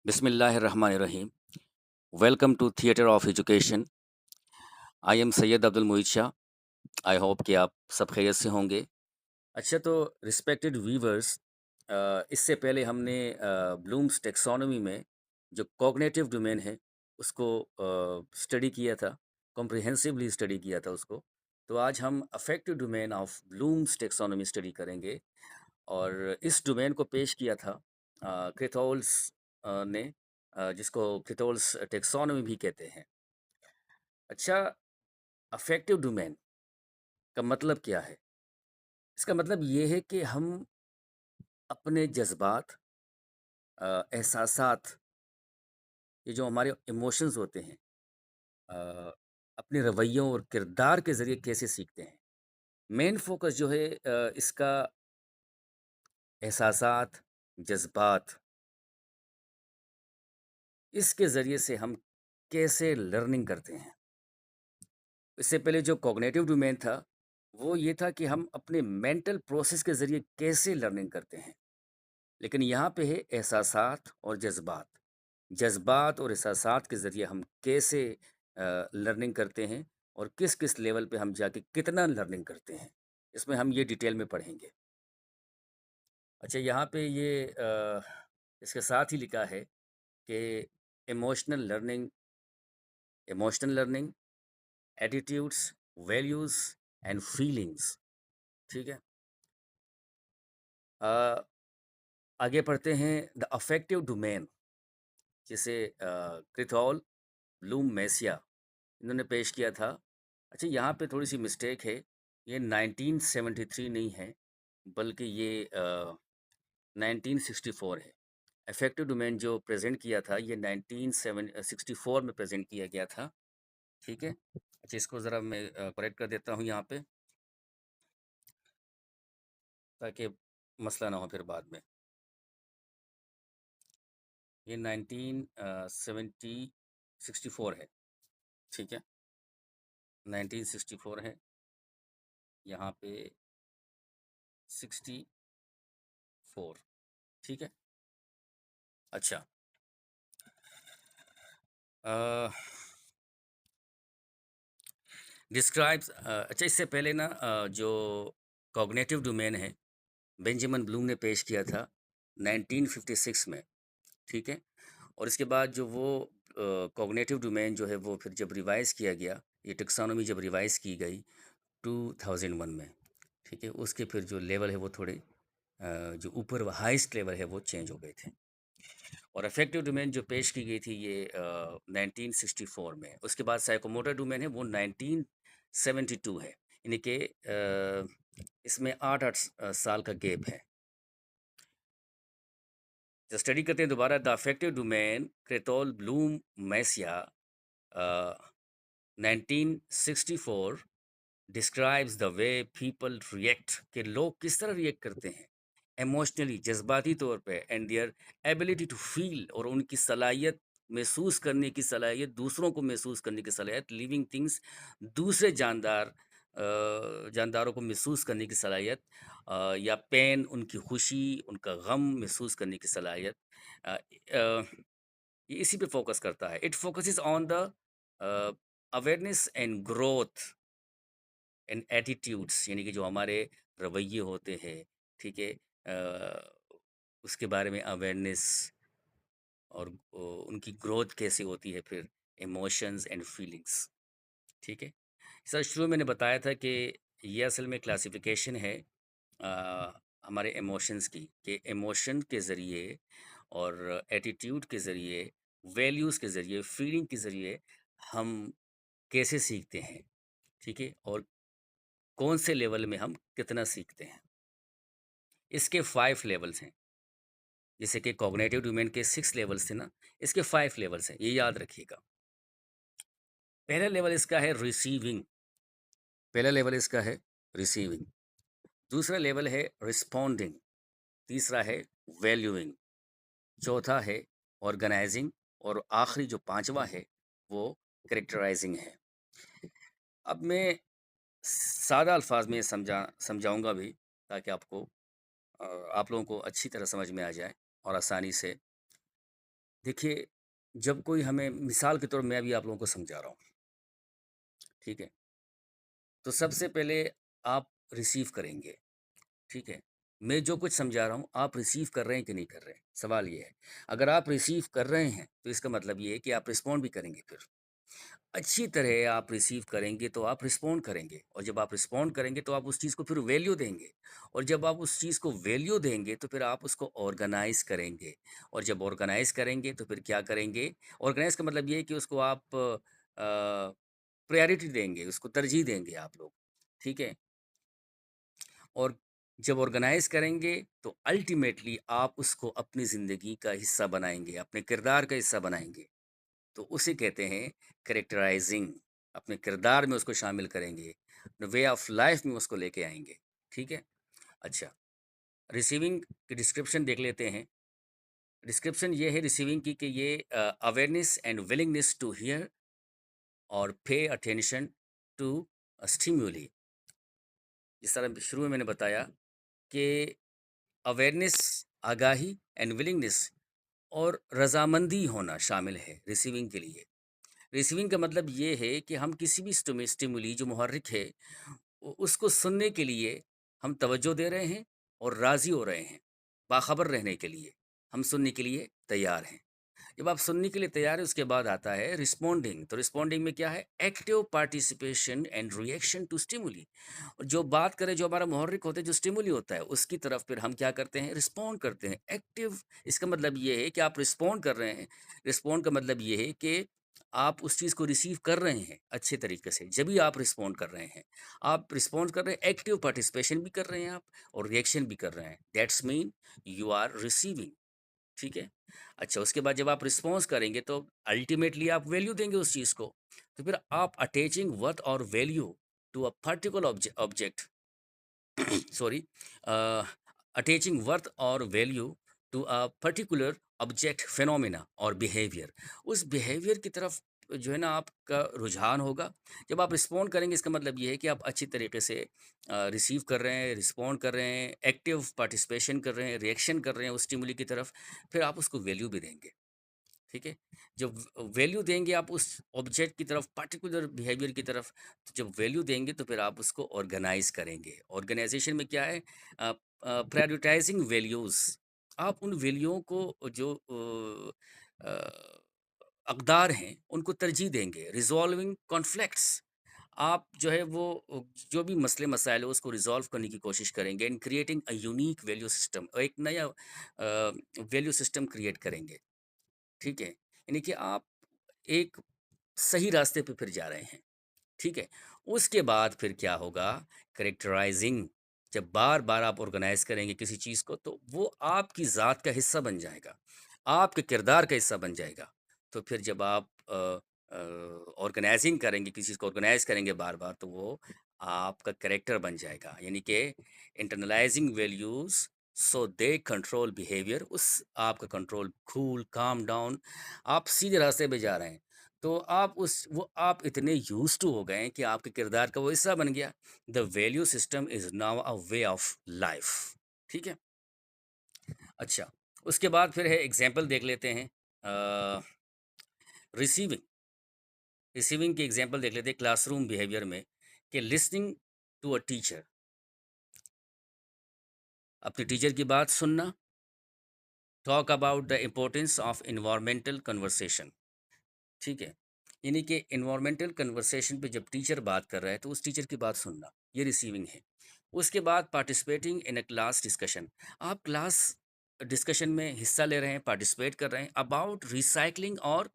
बिस्मिल्लाहिर्रहमानिर्रहीम। Welcome to theatre of education. I am Syed Abdul Muid Shah. I hope कि आप सब खैरियत से होंगे। अच्छा, तो रिस्पेक्टेड व्यूअर्स, इससे पहले हमने ब्लूम्स टेक्सोनोमी में जो कॉग्निटिव डोमेन है उसको स्टडी किया था, कॉम्प्रिहेंसिवली स्टडी किया था उसको। तो आज हम affective domain of Bloom's taxonomy study करेंगे और इस डोमेन को पेश किया था क्रेथोल्स ने, जिसको क्रेथोल्स टेक्सोनोमी भी कहते हैं। अच्छा, अफेक्टिव डोमेन का मतलब क्या है? इसका मतलब ये है कि हम अपने जज़्बात, एहसासात, ये जो हमारे इमोशंस होते हैं, अ, अपने रवैयों और किरदार के ज़रिए कैसे सीखते हैं। मेन फ़ोकस जो है इसका एहसासात, जज़्बात, इसके ज़रिए से हम कैसे लर्निंग करते हैं। इससे पहले जो कॉग्निटिव डोमेन था, वो ये था कि हम अपने मेंटल प्रोसेस के ज़रिए कैसे लर्निंग करते हैं। लेकिन यहाँ पे है एहसासात और जज़्बात। जज़्बात और एहसासात के ज़रिए हम कैसे लर्निंग करते हैं और किस-किस लेवल पे हम जाके कितना लर्निंग करते हैं। इसमें हम ये डिटेल में पढ़ेंगे। अच्छा, यहाँ पे ये इसके साथ ही लिखा है कि emotional learning, emotional learning, attitudes, values and feelings. ठीक है? अ, आगे पढ़ते हैं द अफेक्टिव डोमेन, जिसे क्रिथॉल, ब्लूम, मेसिया इन्होंने पेश किया था। अच्छा, यहाँ पे थोड़ी-सी मिस्टेक है, ये 1973 नहीं है, बल्कि ये 1964 है। इफेक्टिव डोमेन जो प्रेज़ेंट किया था, ये 64 में प्रेज़ेंट किया गया था, ठीक है? अच्छा, इसको ज़रा मैं करेक्ट कर देता हूँ यहाँ पे, ताकि मसला ना हो फिर बाद में। ये 64 है, ठीक है? 1964 है, यहाँ पे 64, ठीक है? अच्छा, अ, डिस्क्राइब्स अच्छा, इससे पहले ना जो कॉग्निटिव डोमेन है, बेंजामिन ब्लूम ने पेश किया था 1956 में, ठीक है? और इसके बाद जो वो कॉग्निटिव डोमेन जो है वो फिर जब रिवाइज़ किया गया, ये टैक्सोनॉमी जब रिवाइज़ की गई 2001 में, ठीक है? उसके फिर जो लेवल है वो थोड़े जो ऊपर हाईएस्ट लेवल है वो चेंज हो गए थे। और अफेक्टिव डोमेन जो पेश की गई थी ये 1964 में। उसके बाद साइकोमोटर डोमेन है वो 1972 है। यानी कि इसमें 8-8 साल का गैप है। तो स्टडी करते हैं दोबारा the affective domain Krathwohl, Bloom, Masia, 1964 describes the way people react, कि लोग किस तरह रिएक्ट करते हैं इमोशनली, जज्बाती तौर पे, and their ability to feel, और उनकी सलाहियत, महसूस करने की सलाहियत, दूसरों को महसूस करने की सलाहियत, लिविंग थिंग्स, दूसरे जानदारों को महसूस करने की सलाहियत, या पेन, उनकी खुशी, उनका गम महसूस करने की सलाहियत। अ, अ, ये इसी पे फोकस करता है। It focuses on the awareness and growth and attitudes, यानी कि जो हमारे रवैये होते हैं, ठीक है? उसके बारे में अवेयरनेस, और उनकी ग्रोथ कैसे होती है फिर, इमोशंस एंड फीलिंग्स, ठीक है? सर, शुरू में मैंने बताया था कि ये असल में क्लासिफिकेशन है हमारे इमोशंस की, कि इमोशन के ज़रिए और एटीट्यूड के ज़रिए, वैल्यूज़ के ज़रिए, फीलिंग के ज़रिए हम कैसे सीखते हैं, ठीक है? और कौन से लेवल में हम कितना सीखते हैं। इसके 5 लेवल्स हैं। जैसे कि कॉग्निटिव डोमेन के 6 लेवल्स थे ना, इसके 5 लेवल्स हैं, ये याद रखिएगा। पहला लेवल इसका है रिसीविंग, पहला लेवल इसका है रिसीविंग। दूसरा लेवल है रिस्पॉन्डिंग, तीसरा है वैल्यूइंग, चौथा है ऑर्गेनाइजिंग, और आखिरी जो 5वां है वो कैरेक्टराइजिंग है। अब मैं सादा अल्फाज में समझाऊंगा भी, ताकि आपको आप लोगों को अच्छी तरह समझ में आ जाए और आसानी से। देखिए, जब कोई हमें मिसाल के तौर मैं अभी आप लोगों को समझा रहा हूँ, ठीक है? तो सबसे पहले आप रिसीव करेंगे, ठीक है? मैं जो कुछ समझा रहा हूँ, आप रिसीव कर रहे हैं कि नहीं कर रहे हैं? सवाल ये है। अगर आप रिसीव कर रहे हैं, तो इसका मतलब ये है कि आप रिस्पॉन्ड भी करेंगे फिर। अच्छी तरह आप रिसीव करेंगे तो आप रिस्पॉन्ड करेंगे और जब आप रिस्पॉन्ड करेंगे तो आप उस चीज़ को फिर वैल्यू देंगे और जब आप उस चीज़ को वैल्यू देंगे तो फिर आप उसको ऑर्गेनाइज करेंगे और जब ऑर्गेनाइज करेंगे तो फिर क्या करेंगे? ऑर्गेनाइज का मतलब ये है कि उसको आप प्रायोरिटी देंगे, उसको तरजीह देंगे आप लोग, ठीक है? और जब ऑर्गेनाइज करेंगे तो अल्टीमेटली आप उसको अपनी ज़िंदगी का हिस्सा बनाएँगे, अपने किरदार का हिस्सा बनाएँगे। तो उसे कहते हैं कैरेक्टराइजिंग। अपने किरदार में उसको शामिल करेंगे, वे ऑफ लाइफ में उसको लेके आएँगे, ठीक है? अच्छा, रिसीविंग की डिस्क्रिप्शन देख लेते हैं। डिस्क्रिप्शन ये है रिसीविंग की कि ये awareness and willingness to hear और पे अटेंशन टू स्टिमुली। जिस तरह शुरू में मैंने बताया कि अवेयरनेस, आगाही एंड विलिंगनेस और रज़ामंदी होना शामिल है रिसीविंग के लिए। रिसीविंग का मतलब ये है कि हम किसी भी स्टिमुली जो मुहर्रिक है उसको सुनने के लिए हम तवज्जो दे रहे हैं और राज़ी हो रहे हैं, बाखबर रहने के लिए हम सुनने के लिए तैयार हैं। जब आप सुनने के लिए तैयार हैं उसके बाद आता है रिस्पॉन्डिंग। तो रिस्पॉन्डिंग में क्या है? Active participation and reaction to stimuli. और जो बात करें, जो हमारा मुहर्रिक होता है, जो स्टिमुली होता है, उसकी तरफ फिर हम क्या करते हैं? रिस्पॉन्ड करते हैं। एक्टिव, इसका मतलब ये है कि आप रिस्पॉन्ड कर रहे हैं। रिस्पॉन्ड का मतलब ये है कि आप उस चीज़ को रिसीव कर रहे हैं अच्छे तरीके से, जब भी आप रिस्पॉन्ड कर रहे हैं। आप रिस्पॉन्ड कर रहे हैं, एक्टिव पार्टिसिपेशन भी कर रहे हैं आप और रिएक्शन भी कर रहे हैं। That's mean you are receiving, ठीक है? अच्छा, उसके बाद जब आप रिस्पॉन्स करेंगे तो अल्टीमेटली आप वैल्यू देंगे उस चीज़ को। तो फिर आप अटैचिंग वर्थ और value to a particular object sorry attaching worth और value to a particular object, phenomena और बिहेवियर। उस बिहेवियर की तरफ जो है ना आपका रुझान होगा। जब आप रिस्पॉन्ड करेंगे इसका मतलब ये है कि आप अच्छी तरीके से रिसीव कर रहे हैं, रिस्पॉन्ड कर रहे हैं, एक्टिव पार्टिसिपेशन कर रहे हैं, रिएक्शन कर रहे हैं उस स्टिमुली की तरफ, फिर आप उसको वैल्यू भी देंगे। ठीक है? जब वैल्यू देंगे आप उस ऑब्जेक्ट की तरफ, पर्टिकुलर बिहेवियर की तरफ, तो जब वैल्यू देंगे तो फिर आप उसको ऑर्गेनाइज़ करेंगे। ऑर्गेनाइज़ेशन में क्या है? प्रायोरिटाइज़िंग वैल्यूज़। आप उन वैल्यूओं को जो अक़दार हैं, उनको तरजीह देंगे। रिज़ॉल्विंग कॉन्फ्लिक्ट्स, आप जो है वो जो भी मसले-मसाइल है उसको रिज़ॉल्व करने की कोशिश करेंगे and creating a unique value system, एक नया वैल्यू सिस्टम क्रिएट करेंगे। ठीक है? यानी कि आप एक सही रास्ते पे फिर जा रहे हैं, ठीक है? उसके बाद फिर क्या होगा? कैरेक्टराइज़िंग। जब बार-बार आप ऑर्गेनाइज़ करेंगे किसी चीज़ को तो वो आपकी ज़ात का हिस्सा बन जाएगा, आपके किरदार का हिस्सा बन जाएगा। तो फिर जब आप ऑर्गेनाइज़िंग करेंगे, किसी चीज़ को ऑर्गेनाइज़ करेंगे बार-बार तो वो आपका कैरेक्टर बन जाएगा। यानी कि internalising values so they control behaviour, उस आपका कंट्रोल, कूल, काम डाउन, आप सीधे रास्ते पे जा रहे हैं। तो आप इतने यूज़्ड टू हो गए हैं कि आपके किरदार का वो हिस्सा बन गया। The value system is now a way of life, ठीक है? अच्छा, उसके बाद फिर है एग्ज़ाम्पल देख लेते हैं। अ, रिसीविंग रिसीविंग की एग्ज़ाम्पल देख लेते हैं क्लासरूम बिहेवियर में कि लिसनिंग टू अ टीचर, अपने टीचर की बात सुनना। Talk about the importance of environmental conversation, ठीक है? यानी कि एनवायरमेंटल कन्वर्सेशन पे जब टीचर बात कर रहा है तो उस टीचर की बात सुनना, ये रिसीविंग है। उसके बाद participating in a class discussion, आप क्लास डिस्कशन में हिस्सा ले रहे हैं, पार्टिसिपेट कर रहे हैं अबाउट रिसाइकलिंग और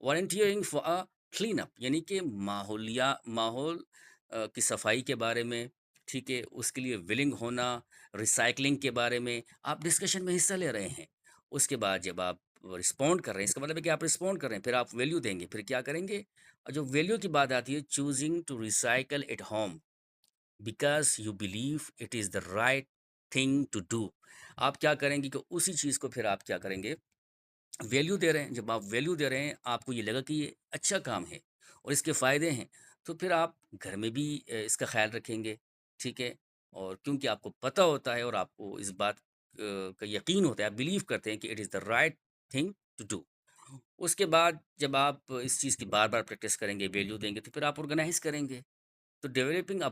volunteering for a clean up, यानी कि माहौल की सफाई के बारे में, ठीक है? उसके लिए विलिंग होना, रिसाइकलिंग के बारे में आप डिस्कशन में हिस्सा ले रहे हैं। उसके बाद जब आप रिस्पॉन्ड कर रहे हैं, इसका मतलब है कि आप रिस्पॉन्ड कर रहे हैं, फिर आप वैल्यू देंगे, फिर क्या करेंगे? और जो वैल्यू की बात आती है, choosing to recycle at home because you believe it is the right thing to do. आप क्या करेंगे कि उसी चीज़ को फिर आप क्या करेंगे? वैल्यू दे रहे हैं। जब आप वैल्यू दे रहे हैं, आपको ये लगा कि ये अच्छा काम है और इसके फ़ायदे हैं, तो फिर आप घर में भी इसका ख़्याल रखेंगे, ठीक है? और क्योंकि आपको पता होता है और आपको इस बात का यकीन होता है, आप बिलीव करते हैं कि it is the right thing to do. उसके बाद जब आप इस चीज़ की बार-बार प्रैक्टिस करेंगे, वैल्यू देंगे, तो फिर आप ऑर्गेनाइज़ करेंगे। तो developing a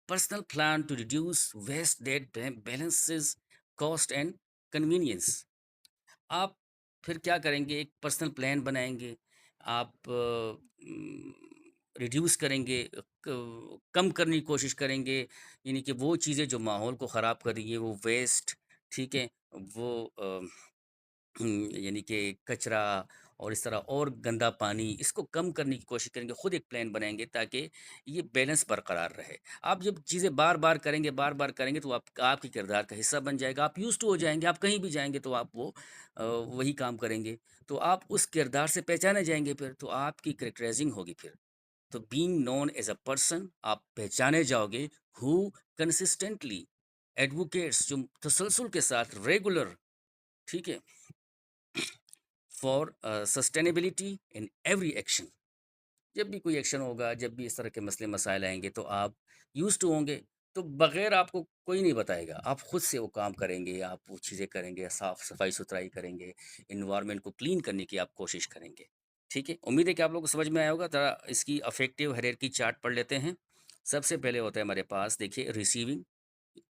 personal plan to reduce waste that balances cost and convenience. आप फिर क्या करेंगे, एक पर्सनल प्लान बनाएँगे, आप रिड्यूस करेंगे, कम करने की कोशिश करेंगे, यानी कि वो चीज़ें जो माहौल को ख़राब कर रही हैं, वो वेस्ट, ठीक है? वो यानी कि कचरा और इस तरह और गंदा पानी, इसको कम करने की कोशिश करेंगे, खुद एक प्लान बनाएँगे ताकि ये बैलेंस बरकरार रहे। आप जब चीज़ें बार-बार करेंगे तो आप आपके किरदार का हिस्सा बन जाएगा, आप यूज़्ड टू हो जाएँगे, आप कहीं भी जाएँगे तो आप वो वही काम करेंगे। तो आप उस किरदार से पहचाने जाएँगे फिर, तो आपकी कैरेक्टराइज़िंग होगी फिर। तो being known as a person, आप पहचाने जाओगे हू कंसिस्टेंटली एडवोकेट्स, जो तसलसल के साथ रेगुलर, ठीक है? For sustainability in every action. जब भी कोई एक्शन होगा, जब भी इस तरह के मसले मसाइल आएँगे तो आप यूज़्ड टू होंगे, तो बग़ैर आपको कोई नहीं बताएगा। आप खुद से वो काम करेंगे, आप वो चीज़ें करेंगे, साफ-सफाई-सुथराई करेंगे, एनवायरनमेंट को क्लीन करने की आप कोशिश करेंगे। ठीक है? उम्मीद है कि आप लोगों को समझ में आया होगा। ज़रा इसकी अफेक्टिव हायरार्की चार्ट पढ़ लेते हैं। सबसे पहले होता है हमारे पास, देखिए, रिसीविंग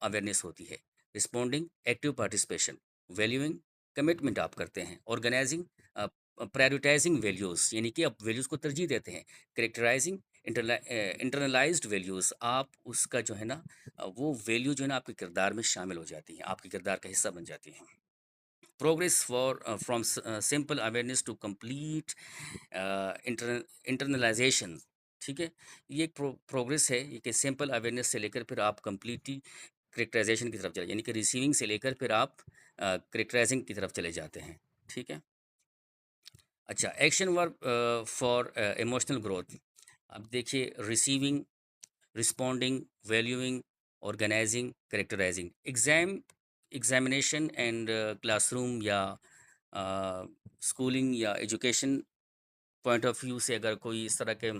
अवेयरनेस होती है, responding active participation, valuing commitment आप करते हैं, ऑर्गेनाइजिंग प्रायोरिटाइजिंग वैल्यूज़, यानी कि आप वैल्यूज़ को तरजीह देते हैं, करेक्टराइजिंग इंटरनलाइज्ड वैल्यूज़, आप उसका जो है ना वो वैल्यू जो है ना आपके किरदार में शामिल हो जाती हैं, आपके किरदार का हिस्सा बन जाती हैं। Progress for from simple awareness to complete internalisation, ठीक है? ये एक प्रोग्रेस है, ये कि सिंपल अवेयरनेस से लेकर फिर आप कंप्लीटली करेक्टराइजेशन की तरफ चले, यानी कि रिसीविंग से लेकर फिर आप करेक्टराइजिंग की तरफ चले जाते हैं, ठीक है? अच्छा, action verb for emotional growth. अब देखिए, receiving, responding, valuing, organising, characterising, examination and classroom या स्कूलिंग या एजुकेशन पॉइंट ऑफ व्यू से अगर कोई इस तरह के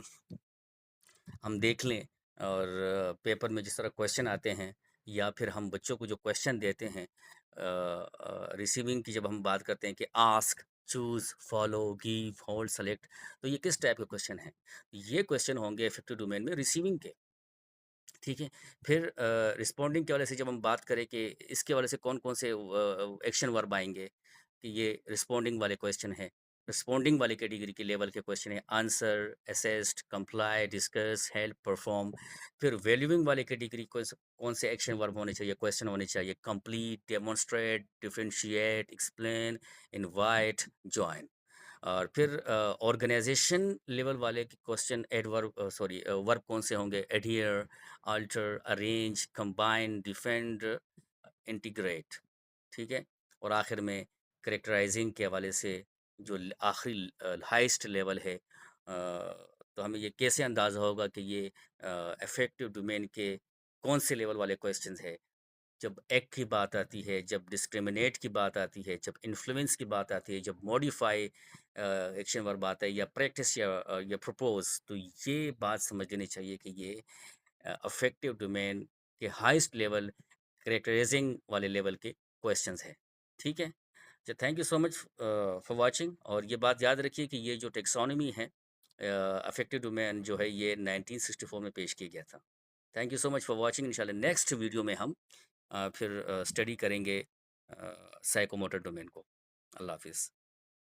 हम देख लें, और पेपर में जिस तरह क्वेश्चन आते हैं, या फिर हम बच्चों को जो क्वेश्चन देते हैं, रिसीविंग की जब हम बात करते हैं कि ask, choose, follow, give, hold, select, तो ये किस टाइप के क्वेश्चन हैं? ये क्वेश्चन होंगे इफेक्टिव डोमेन में रिसीविंग के। ठीक है? फिर रिस्पॉन्डिंग के हवाले से जब हम बात करें कि इसके हवाले से कौन-कौन से एक्शन वर्ब आएँगे, कि ये रिस्पॉन्डिंग वाले क्वेश्चन हैं। रिस्पॉन्डिंग वाली कैटेगरी के लेवल के क्वेश्चन है answer, assist, comply, discuss, help, perform. फिर वैल्यूइंग वाले कैटेगरी कौन से एक्शन वर्ब होने चाहिए, क्वेश्चन होने चाहिए, complete, demonstrate, differentiate, explain, invite, join. और फिर ऑर्गेनाइजेशन लेवल वाले क्वेश्चन एडवर्ब सॉरी वर्ब कौन से होंगे, adhere, alter, arrange, combine, defend, integrate, ठीक है? और आखिर में करेक्टराइजिंग के हवाले से जो आखिरी हाईएस्ट लेवल है, तो हमें ये कैसे अंदाज़ा होगा कि ये अफेक्टिव डोमेन के कौन से लेवल वाले क्वेश्चंस है। जब एक्ट की बात आती है, जब डिस्क्रिमिनेट की बात आती है, जब इन्फ्लुएंस की बात आती है, जब मॉडिफाई एक्शन वर्ब आता है, या प्रैक्टिस, या प्रपोज, तो ये बात समझ लेनी चाहिए कि ये अफेक्टिव डोमेन के हाईएस्ट लेवल, कैरेक्टराइजिंग वाले लेवल के क्वेश्चंस हैं। ठीक है? तो thank you so much for watching, और ये बात याद रखिए कि ये जो टेक्सोनॉमी है, अफेक्टिव डोमेन जो है, ये 1964 में पेश किया गया था। Thank you so much for watching. इंशाल्लाह नेक्स्ट वीडियो में हम फिर स्टडी करेंगे साइकोमोटर डोमेन को। अल्लाह हाफ़िज़।